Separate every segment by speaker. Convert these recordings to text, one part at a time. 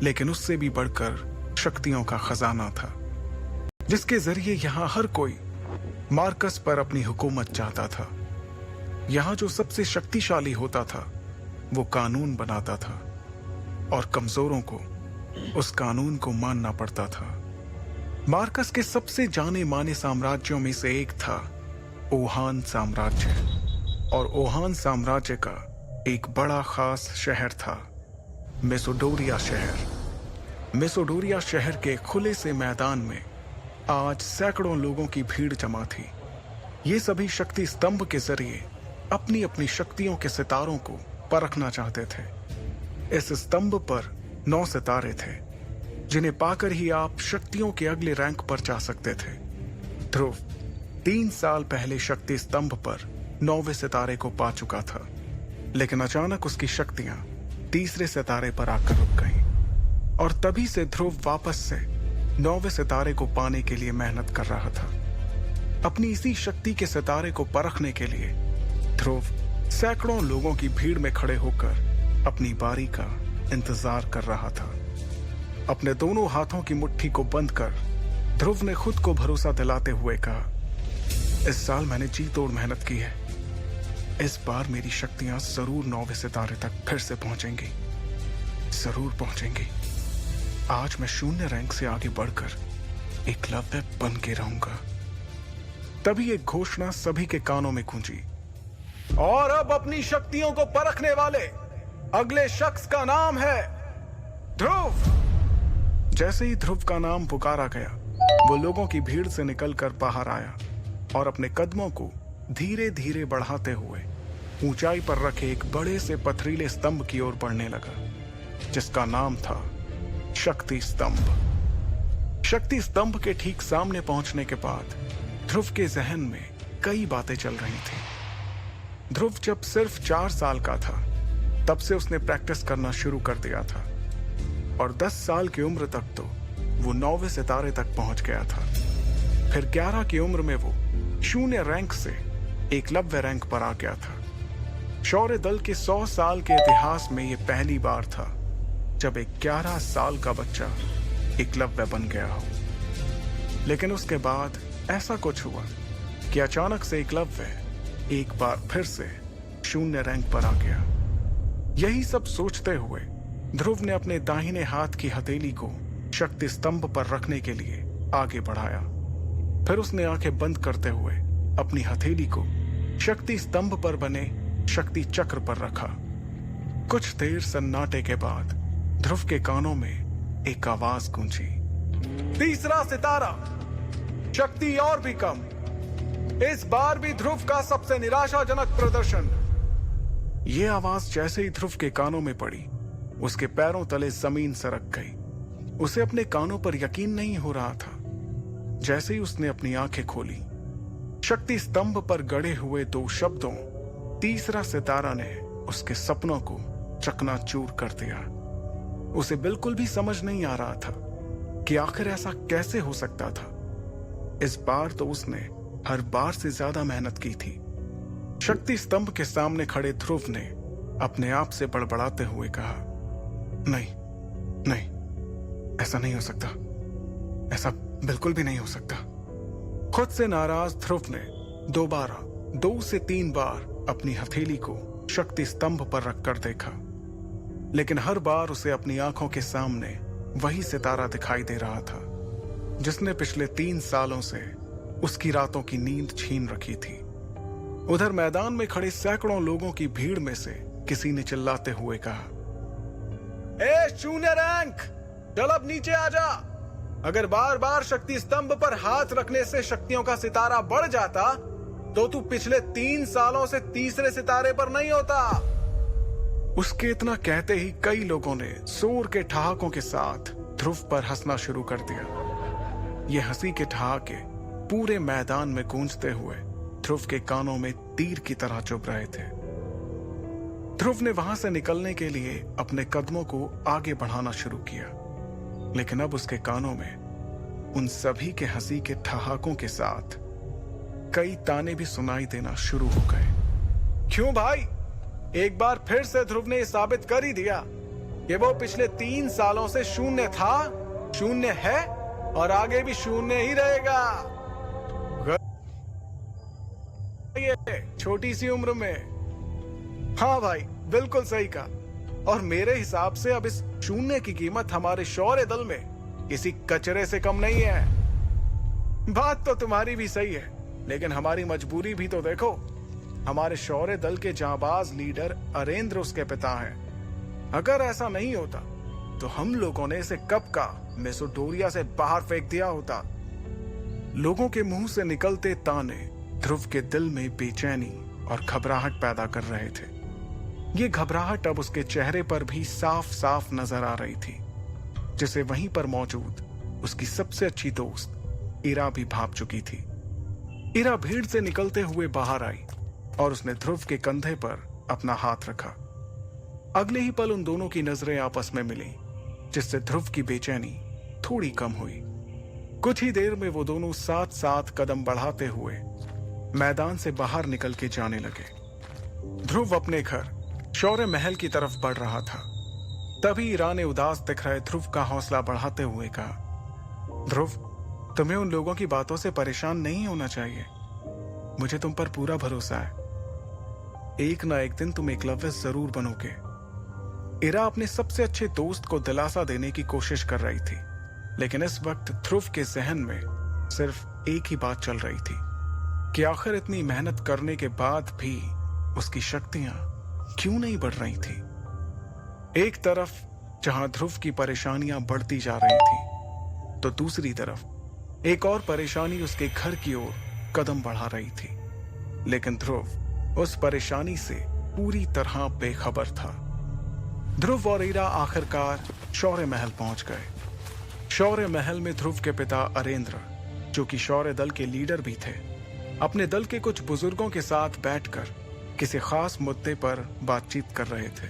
Speaker 1: लेकिन उससे भी बढ़कर शक्तियों का खजाना था, जिसके जरिए यहां हर कोई मार्कस पर अपनी हुकूमत चाहता था। यहां जो सबसे शक्तिशाली होता था वो कानून बनाता था, और कमजोरों को उस कानून को मानना पड़ता था। मार्कस के सबसे जाने माने साम्राज्यों में से एक था ओहान साम्राज्य, और ओहान साम्राज्य का एक बड़ा खास शहर था मेसोडोरिया शहर। मेसोडोरिया शहर के खुले से मैदान में आज सैकड़ों लोगों की भीड़ जमा थी। ये सभी शक्ति स्तंभ के जरिए अपनी अपनी शक्तियों के सितारों को परखना चाहते थे। इस स्तंभ पर 9 सितारे थे, जिन्हें पाकर ही आप शक्तियों के अगले रैंक पर जा सकते थे। ध्रुव 3 साल पहले शक्ति स्तंभ पर 9वें सितारे को पा चुका था, लेकिन अचानक उसकी शक्तियां तीसरे सितारे पर आकर रुक गईं, और तभी से ध्रुव वापस से 9वें सितारे को पाने के लिए मेहनत कर रहा था। अपनी इसी शक्ति के सितारे को परखने के लिए ध्रुव सैकड़ों लोगों की भीड़ में खड़े होकर अपनी बारी का इंतजार कर रहा था। अपने दोनों हाथों की मुट्ठी को बंद कर ध्रुव ने खुद को भरोसा दिलाते हुए कहा, इस साल मैंने जी तोड़ मेहनत की है। इस बार मेरी शक्तियां जरूर 9वें सितारे तक फिर से पहुंचेंगी, जरूर पहुंचेंगी। आज मैं 0 रैंक से आगे बढ़कर एकलव्य बन के रहूंगा। तभी एक घोषणा सभी के कानों में गूंजी, और अब अपनी शक्तियों को परखने वाले अगले शख्स का नाम है ध्रुव। जैसे ही ध्रुव का नाम पुकारा गया, वो लोगों की भीड़ से निकलकर बाहर आया और अपने कदमों को धीरे धीरे बढ़ाते हुए ऊंचाई पर रखे एक बड़े से पथरीले स्तंभ की ओर बढ़ने लगा, जिसका नाम था शक्ति स्तंभ। शक्ति स्तंभ के ठीक सामने पहुंचने के बाद ध्रुव के जहन में कई बातें चल रही थी। ध्रुव जब सिर्फ 4 साल का था, तब से उसने प्रैक्टिस करना शुरू कर दिया था, और 10 साल की उम्र तक तो वो 9वें सितारे तक पहुंच गया था। फिर 11 की उम्र में वो 0 रैंक से एकलव्य रैंक पर आ गया था। शौर्य दल के 100 साल के इतिहास में ये पहली बार था जब एक 11 साल का बच्चा एकलव्य बन गया हो। लेकिन उसके बाद ऐसा कुछ हुआ कि अचानक से एकलव्य एक बार फिर से 0 रैंक पर आ गया। यही सब सोचते हुए ध्रुव ने अपने दाहिने हाथ की हथेली को शक्ति स्तंभ पर रखने के लिए आगे बढ़ाया। फिर उसने आंखें बंद करते हुए अपनी हथेली को शक्ति स्तंभ पर बने शक्ति चक्र पर रखा। कुछ देर सन्नाटे के बाद ध्रुव के कानों में एक आवाज गूंजी, तीसरा सितारा, शक्ति और भी कम। इस बार भी ध्रुव का सबसे निराशाजनक प्रदर्शन। ये आवाज जैसे ही ध्रुव के कानों में पड़ी, उसके पैरों तले जमीन सरक गई। उसे अपने कानों पर यकीन नहीं हो रहा था। जैसे ही उसने अपनी आंखें खोली, शक्ति स्तंभ पर गड़े हुए 2 शब्दों तीसरा सितारा ने उसके सपनों को चकनाचूर कर दिया। उसे बिल्कुल भी समझ नहीं आ रहा था कि आखिर ऐसा कैसे हो सकता था। इस बार तो उसने हर बार से ज्यादा मेहनत की थी। शक्ति स्तंभ के सामने खड़े ध्रुव ने अपने आप से बड़बड़ाते हुए कहा, नहीं नहीं, ऐसा नहीं हो सकता, ऐसा बिल्कुल भी नहीं हो सकता। खुद से नाराज ध्रुव ने दोबारा 2 से 3 बार अपनी हथेली को शक्ति स्तंभ पर रखकर देखा, लेकिन हर बार उसे अपनी आंखों के सामने वही सितारा दिखाई दे रहा था जिसने पिछले 3 सालों से उसकी रातों की नींद छीन रखी थी। उधर मैदान में खड़े सैकड़ों लोगों की भीड़ में से किसी ने चिल्लाते हुए कहा, ए 0 रैंक, चल अब नीचे आ जा। अगर बार बार शक्ति स्तंभ पर हाथ रखने से शक्तियों का सितारा बढ़ जाता तो तू पिछले 3 सालों से तीसरे सितारे पर नहीं होता। उसके इतना कहते ही कई लोगों ने जोर के ठहाकों के साथ ध्रुव पर हंसना शुरू कर दिया। ये हंसी के ठहाके पूरे मैदान में गूंजते हुए ध्रुव के कानों में तीर की तरह चुभ रहे थे। ध्रुव ने वहां से निकलने के लिए अपने कदमों को आगे बढ़ाना शुरू किया, लेकिन अब उसके कानों में उन सभी के हंसी के ठहाकों के साथ कई ताने भी सुनाई देना शुरू हो गए। क्यों भाई, एक बार फिर से ध्रुव ने यह साबित कर ही दिया कि वो पिछले 3 सालों से शून्य था, शून्य है और आगे भी शून्य ही रहेगा। ये छोटी सी उम्र में। हाँ भाई, बिल्कुल सही कहा। और मेरे हिसाब से अब इस शून्य की कीमत हमारे शौर्य दल में किसी कचरे से कम नहीं है। बात तो तुम्हारी भी सही है, लेकिन हमारी मजबूरी भी तो देखो। हमारे शौर्य दल के जांबाज लीडर अरेंद्र उसके पिता हैं। अगर ऐसा नहीं होता तो हम लोगों ने इसे कब का मेसोडोरिया से बाहर फेंक दिया होता। लोगों के मुंह से निकलते ताने ध्रुव के दिल में बेचैनी और घबराहट पैदा कर रहे थे। ये घबराहट अब उसके चेहरे पर भी साफ साफ नजर आ रही थी, जिसे वहीं पर मौजूद उसकी सबसे अच्छी दोस्त इरा भी भाप चुकी थी। इरा भीड़ से निकलते हुए बाहर आई और उसने ध्रुव के कंधे पर अपना हाथ रखा। अगले ही पल उन दोनों की नजरें आपस में मिली, जिससे ध्रुव की बेचैनी थोड़ी कम हुई। कुछ ही देर में वो दोनों साथ साथ कदम बढ़ाते हुए मैदान से बाहर निकल के जाने लगे। ध्रुव अपने घर शौर्य महल की तरफ बढ़ रहा था। तभी इरा ने उदास दिख रहे ध्रुव का हौसला बढ़ाते हुए कहा, ध्रुव, तुम्हें उन लोगों की बातों से परेशान नहीं होना चाहिए। मुझे तुम पर पूरा भरोसा है। एक ना एक दिन तुम एकलव्य जरूर बनोगे। इरा अपने सबसे अच्छे दोस्त को दिलासा देने की कोशिश कर रही थी, लेकिन इस वक्त ध्रुव के जहन में सिर्फ एक ही बात चल रही थी कि आखिर इतनी मेहनत करने के बाद भी उसकी शक्तियां क्यों नहीं बढ़ रही थी। एक तरफ जहां ध्रुव की परेशानियां बढ़ती जा रही थी, तो दूसरी तरफ एक और परेशानी उसके घर की ओर कदम बढ़ा रही थी। लेकिन ध्रुव उस परेशानी से पूरी तरह बेखबर था। ध्रुव और इरा आखिरकार शौर्य महल पहुंच गए। शौर्य महल में ध्रुव के पिता अरेंद्र, जो कि शौर्य दल के लीडर भी थे, अपने दल के कुछ बुजुर्गों के साथ बैठकर किसी खास मुद्दे पर बातचीत कर रहे थे।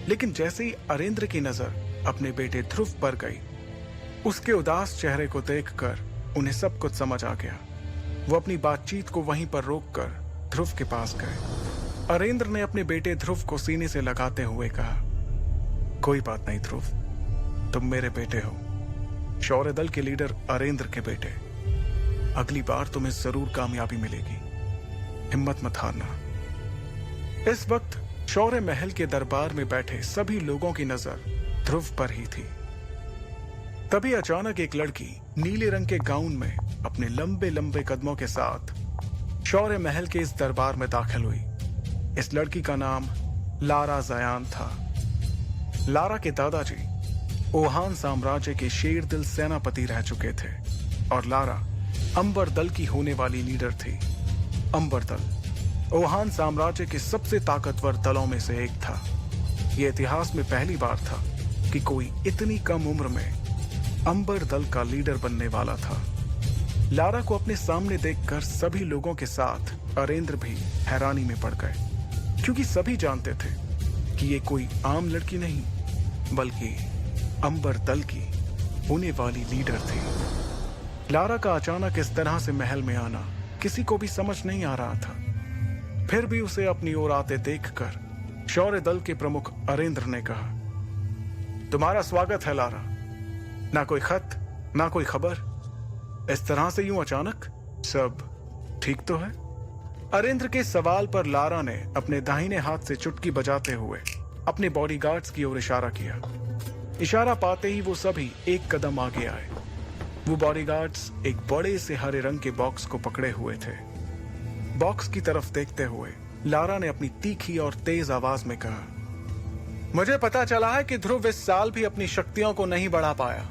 Speaker 1: लेकिन जैसे ही अरेंद्र की नजर अपने बेटे ध्रुव पर गई, उसके उदास चेहरे को देखकर उन्हें सब कुछ समझ आ गया। वो अपनी बातचीत को वहीं पर रोककर ध्रुव के पास गए। अरेंद्र ने अपने बेटे ध्रुव को सीने से लगाते हुए कहा, कोई बात नहीं ध्रुव, तुम मेरे बेटे हो, शौर्य दल के लीडर अरेंद्र के बेटे। अगली बार तुम्हें जरूर कामयाबी मिलेगी, हिम्मत मत हारना। इस वक्त शौर्य महल के दरबार में बैठे सभी लोगों की नजर ध्रुव पर ही थी। तभी अचानक एक लड़की नीले रंग के गाउन में अपने लंबे लंबे कदमों के साथ शौर्य महल के इस दरबार में दाखिल हुई। इस लड़की का नाम लारा जयान था। लारा के दादाजी ओहान साम्राज्य के शेरदिल सेनापति रह चुके थे और लारा अंबर दल की होने वाली लीडर थी। अंबर दल ओहान साम्राज्य के सबसे ताकतवर दलों में से एक था। यह इतिहास में पहली बार था कि कोई इतनी कम उम्र में अंबर दल का लीडर बनने वाला था। लारा को अपने सामने देखकर सभी लोगों के साथ अरेंद्र भी हैरानी में पड़ गए, क्योंकि सभी जानते थे कि ये कोई आम लड़की नहीं, बल्कि अंबर दल की होने वाली लीडर थी। लारा का अचानक इस तरह से महल में आना किसी को भी समझ नहीं आ रहा था। फिर भी उसे अपनी ओर आते देखकर शौर्य दल के प्रमुख अरेंद्र ने कहा, तुम्हारा स्वागत है लारा। ना कोई खत, ना कोई खबर, इस तरह से यूं अचानक, सब ठीक तो है? अरेंद्र के सवाल पर लारा ने अपने दाहिने हाथ से चुटकी बजाते हुए अपने बॉडीगार्ड्स की ओर इशारा किया। इशारा पाते ही वो सभी एक कदम आगे आए। वो बॉडीगार्ड्स एक बड़े से हरे रंग के बॉक्स को पकड़े हुए थे। बॉक्स की तरफ देखते हुए लारा ने अपनी तीखी और तेज आवाज में कहा, मुझे पता चला है कि ध्रुव इस साल भी अपनी शक्तियों को नहीं बढ़ा पाया,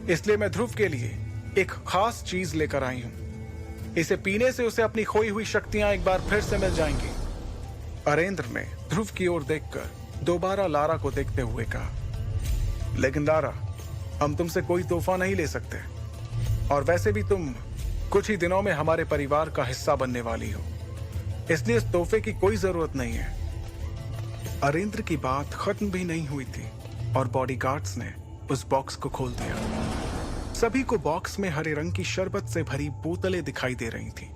Speaker 1: इसलिए मैं ध्रुव के लिए एक खास चीज लेकर आई हूं। इसे पीने से उसे अपनी खोई हुई शक्तियां एक बार फिर से मिल जाएंगी। अरेंद्र ने ध्रुव की ओर देखकर दोबारा लारा को देखते हुए कहा, लेकिन लारा, हम तुमसे कोई तोहफा नहीं ले सकते, और वैसे भी तुम कुछ ही दिनों में हमारे परिवार का हिस्सा बनने वाली हो, इसलिए इस तोहफे की कोई जरूरत नहीं है। अरेंद्र की बात खत्म भी नहीं हुई थी और बॉडीगार्ड्स ने उस बॉक्स को खोल दिया। सभी को बॉक्स में हरे रंग की शरबत से भरी बोतलें दिखाई दे रही थी।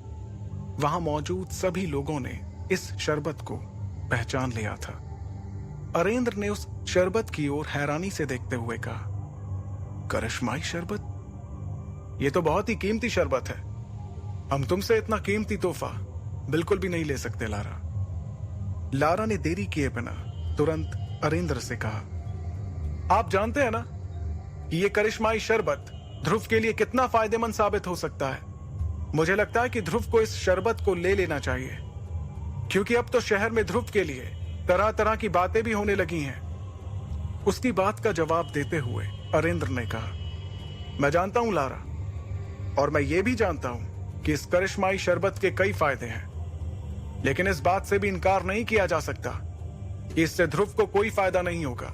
Speaker 1: वहां मौजूद सभी लोगों ने इस शरबत को पहचान लिया था। अरेंद्र ने उस शरबत की ओर हैरानी से देखते हुए कहा, करिश्माई शरबत? यह तो बहुत ही कीमती शरबत है। हम तुमसे इतना कीमती तोहफा बिल्कुल भी नहीं ले सकते लारा। लारा ने देरी किए बिना तुरंत अरेंद्र से कहा, आप जानते हैं ना कि यह करिश्माई शरबत ध्रुव के लिए कितना फायदेमंद साबित हो सकता है। मुझे लगता है कि ध्रुव को इस शरबत को ले लेना चाहिए, क्योंकि अब तो शहर में ध्रुव के लिए तरह तरह की बातें भी होने लगी हैं। उसकी बात का जवाब देते हुए अरेंद्र ने कहा, मैं जानता हूं लारा, और मैं ये भी जानता हूं कि इस करिश्माई शरबत के कई फायदे हैं, लेकिन इस बात से भी इनकार नहीं किया जा सकता कि इससे ध्रुव को कोई फायदा नहीं होगा,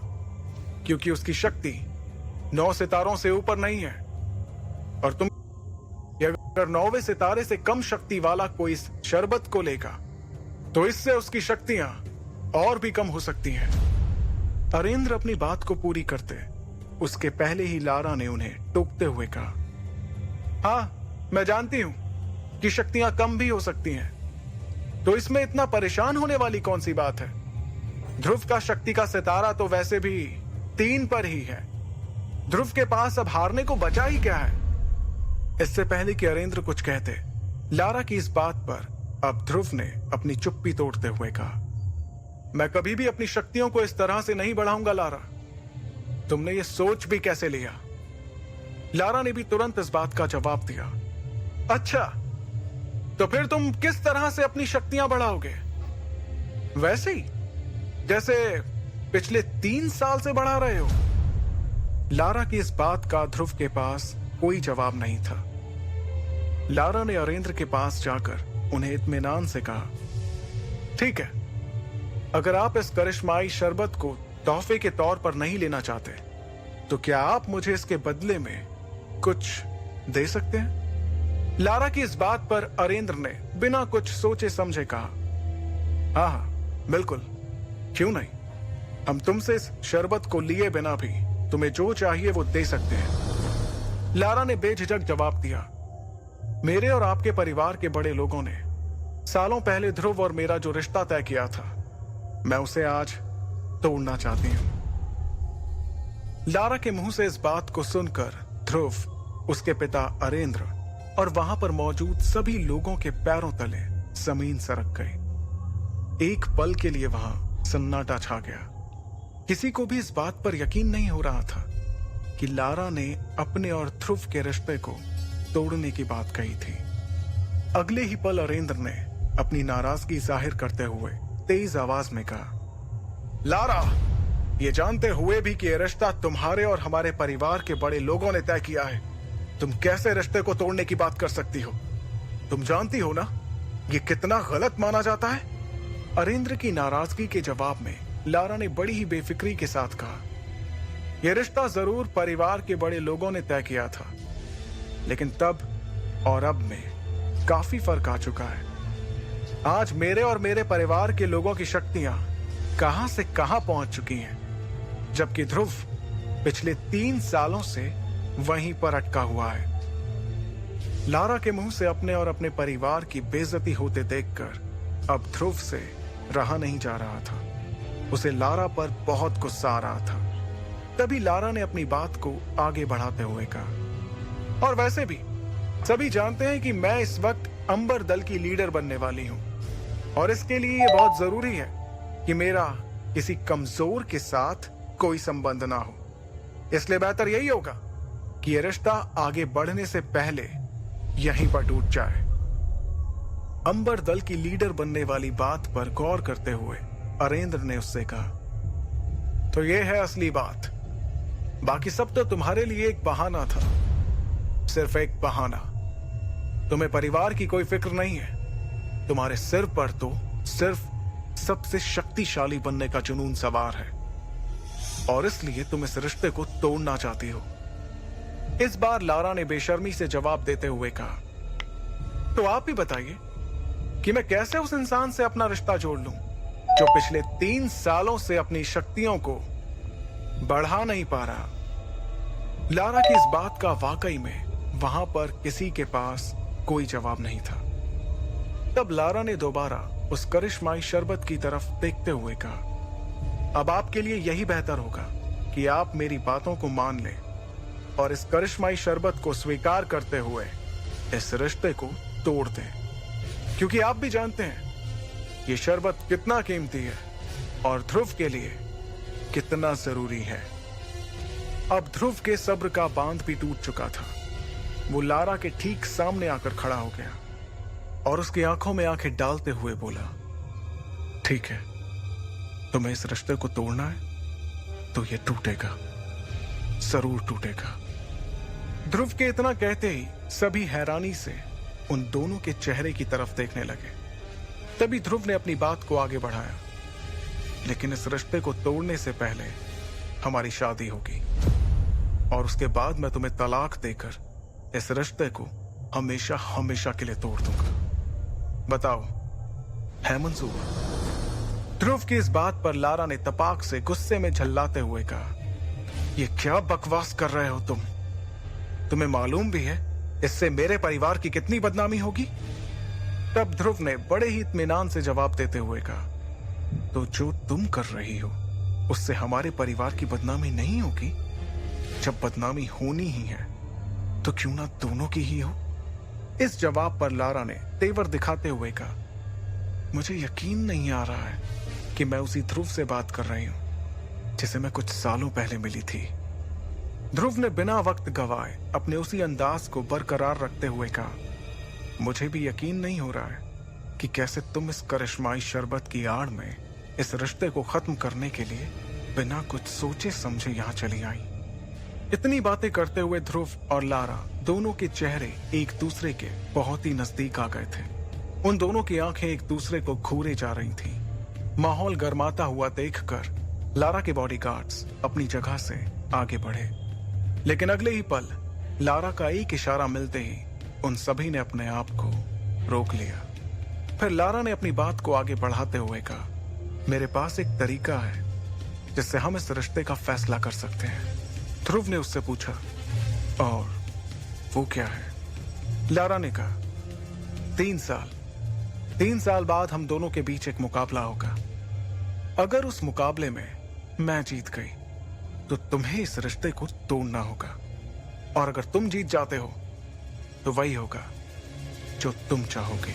Speaker 1: क्योंकि उसकी शक्ति 9 सितारों से ऊपर नहीं है। और तुम अगर 9वें सितारे से कम शक्ति वाला कोई इस शरबत को लेगा तो इससे उसकी शक्तियां और भी कम हो सकती हैं। अरेंद्र अपनी बात को पूरी करते उसके पहले ही लारा ने उन्हें टोकते हुए कहा, हाँ मैं जानती हूं कि शक्तियां कम भी हो सकती हैं, तो इसमें इतना परेशान होने वाली कौन सी बात है। ध्रुव का शक्ति का सितारा तो वैसे भी 3 पर ही है। ध्रुव के पास अब हारने को बचा ही क्या है। इससे पहले कि अरेंद्र कुछ कहते, लारा की इस बात पर अब ध्रुव ने अपनी चुप्पी तोड़ते हुए कहा, मैं कभी भी अपनी शक्तियों को इस तरह से नहीं बढ़ाऊंगा लारा। तुमने ये सोच भी कैसे लिया? लारा ने भी तुरंत इस बात का जवाब दिया, अच्छा तो फिर तुम किस तरह से अपनी शक्तियां बढ़ाओगे? वैसे ही जैसे पिछले 3 साल से बढ़ा रहे हो। लारा की इस बात का ध्रुव के पास कोई जवाब नहीं था। लारा ने अरेंद्र के पास जाकर उन्हें इत्मीनान से कहा, ठीक है, अगर आप इस करिश्माई शरबत को तोहफे के तौर पर नहीं लेना चाहते तो क्या आप मुझे इसके बदले में कुछ दे सकते हैं? लारा की इस बात पर अरेंद्र ने बिना कुछ सोचे समझे कहा, हाँ बिल्कुल, क्यों नहीं। हम तुमसे इस शरबत को लिए बिना भी तुम्हें जो चाहिए वो दे सकते हैं। लारा ने बेझिझक जवाब दिया, मेरे और आपके परिवार के बड़े लोगों ने सालों पहले ध्रुव और मेरा जो रिश्ता तय किया था, मैं उसे आज तोड़ना चाहती हूं। लारा के मुंह से इस बात को सुनकर ध्रुव, उसके पिता अरेंद्र और वहां पर मौजूद सभी लोगों के पैरों तले जमीन सरक गई। एक पल के लिए वहां सन्नाटा छा गया। किसी को भी इस बात पर यकीन नहीं हो रहा था कि लारा ने अपने और ध्रुव के रिश्ते को तोड़ने की बात कही थी। अगले ही पल अरेंद्र ने अपनी नाराजगी जाहिर करते हुए तेज आवाज में कहा, लारा, ये जानते हुए भी कि यह रिश्ता तुम्हारे और हमारे परिवार के बड़े लोगों ने तय किया है, तुम कैसे रिश्ते को तोड़ने की बात कर सकती हो? तुम जानती हो ना ये कितना गलत माना जाता है। अरेंद्र की नाराजगी के जवाब में लारा ने बड़ी ही बेफिक्री के साथ कहा, यह रिश्ता जरूर परिवार के बड़े लोगों ने तय किया था, लेकिन तब और अब में काफी फर्क आ चुका है। आज मेरे और मेरे परिवार के लोगों की शक्तियां कहां से कहां पहुंच चुकी हैं, जबकि ध्रुव पिछले 3 सालों से वहीं पर अटका हुआ है। लारा के मुंह से अपने और अपने परिवार की बेइज्जती होते देखकर अब ध्रुव से रहा नहीं जा रहा था। उसे लारा पर बहुत गुस्सा आ रहा था। तभी लारा ने अपनी बात को आगे बढ़ाते हुए कहा, और वैसे भी सभी जानते हैं कि मैं इस वक्त अंबर दल की लीडर बनने वाली हूं, और इसके लिए यह बहुत जरूरी है कि मेरा किसी कमजोर के साथ कोई संबंध ना हो। इसलिए बेहतर यही होगा कि यह रिश्ता आगे बढ़ने से पहले यहीं पर टूट जाए। अंबर दल की लीडर बनने वाली बात पर गौर करते हुए अरेंद्र ने उससे कहा, तो यह है असली बात, बाकी सब तो तुम्हारे लिए एक बहाना था, सिर्फ एक बहाना। तुम्हें परिवार की कोई फिक्र नहीं है, तुम्हारे सिर पर तो सिर्फ सबसे शक्तिशाली बनने का जुनून सवार है, और इसलिए तुम इस रिश्ते को तोड़ना चाहती हो। इस बार लारा ने बेशर्मी से जवाब देते हुए कहा, तो आप ही बताइए कि मैं कैसे उस इंसान से अपना रिश्ता जोड़ लूं जो पिछले 3 सालों से अपनी शक्तियों को बढ़ा नहीं पा रहा। लारा की इस बात का वाकई में वहां पर किसी के पास कोई जवाब नहीं था। तब लारा ने दोबारा उस करिश्माई शरबत की तरफ देखते हुए कहा, अब आपके लिए यही बेहतर होगा कि आप मेरी बातों को मान लें और इस करिश्माई शरबत को स्वीकार करते हुए इस रिश्ते को तोड़ दें, क्योंकि आप भी जानते हैं ये शरबत कितना कीमती है और ध्रुव के लिए कितना जरूरी है। अब ध्रुव के सब्र का बांध भी टूट चुका था। वो लारा के ठीक सामने आकर खड़ा हो गया और उसकी आंखों में आंखें डालते हुए बोला, ठीक है, तुम्हें इस रिश्ते को तोड़ना है तो ये टूटेगा, जरूर टूटेगा। ध्रुव के इतना कहते ही सभी हैरानी से उन दोनों के चेहरे की तरफ देखने लगे। तभी ध्रुव ने अपनी बात को आगे बढ़ाया, लेकिन इस रिश्ते को तोड़ने से पहले हमारी शादी होगी और उसके बाद मैं तुम्हें तलाक देकर इस रिश्ते को हमेशा हमेशा के लिए तोड़ दूंगा। बताओ, है मंजूर? ध्रुव की इस बात पर लारा ने तपाक से गुस्से में झल्लाते हुए कहा, ये क्या बकवास कर रहे हो तुम? तुम्हें मालूम भी है इससे मेरे परिवार की कितनी बदनामी होगी? तब ध्रुव ने बड़े ही इत्मीनान से जवाब देते हुए कहा, तो जो तुम कर रही हो उससे हमारे परिवार की बदनामी नहीं होगी? जब बदनामी होनी ही है तो क्यों ना दोनों की ही हो? इस जवाब पर लारा ने तेवर दिखाते हुए कहा, मुझे यकीन नहीं आ रहा है कि मैं उसी ध्रुव से बात कर रही हूं जिसे मैं कुछ सालों पहले मिली थी। ध्रुव ने बिना वक्त गवाए अपने उसी अंदाज को बरकरार रखते हुए कहा, मुझे भी यकीन नहीं हो रहा है कि कैसे तुम इस करिश्माई शरबत की आड़ में इस रिश्ते को खत्म करने के लिए बिना कुछ सोचे समझे यहां चली आई। इतनी बातें करते हुए ध्रुव और लारा दोनों के चेहरे एक दूसरे के बहुत ही नजदीक आ गए थे। उन दोनों की आंखें एक दूसरे को घूरे जा रही थी। माहौल गर्माता हुआ देखकर लारा के बॉडीगार्ड्स अपनी जगह से आगे बढ़े, लेकिन अगले ही पल लारा का एक इशारा मिलते ही उन सभी ने अपने आप को रोक लिया। फिर लारा ने अपनी बात को आगे बढ़ाते हुए कहा, मेरे पास एक तरीका है जिससे हम इस रिश्ते का फैसला कर सकते हैं। ध्रुव ने उससे पूछा, और वो क्या है? लारा ने कहा, 3 साल बाद हम दोनों के बीच एक मुकाबला होगा। अगर उस मुकाबले में मैं जीत गई तो तुम्हें इस रिश्ते को तोड़ना होगा, और अगर तुम जीत जाते हो तो वही होगा जो तुम चाहोगे।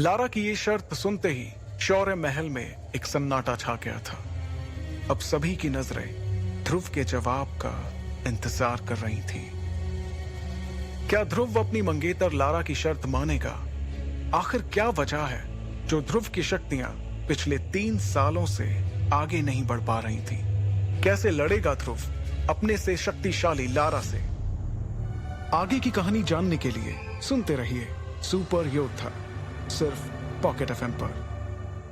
Speaker 1: लारा की ये शर्त सुनते ही शौर्य महल में एक सन्नाटा छा गया था। अब सभी की नजरें ध्रुव के जवाब का इंतजार कर रही थी। क्या ध्रुव अपनी मंगेतर लारा की शर्त मानेगा? आखिर क्या वजह है जो ध्रुव की शक्तियां पिछले 3 सालों से आगे नहीं बढ़ पा रही थी? कैसे लड़ेगा ध्रुव अपने से शक्तिशाली लारा से? आगे की कहानी जानने के लिए सुनते रहिए सुपर योद्धा, सिर्फ पॉकेट एफएम पर।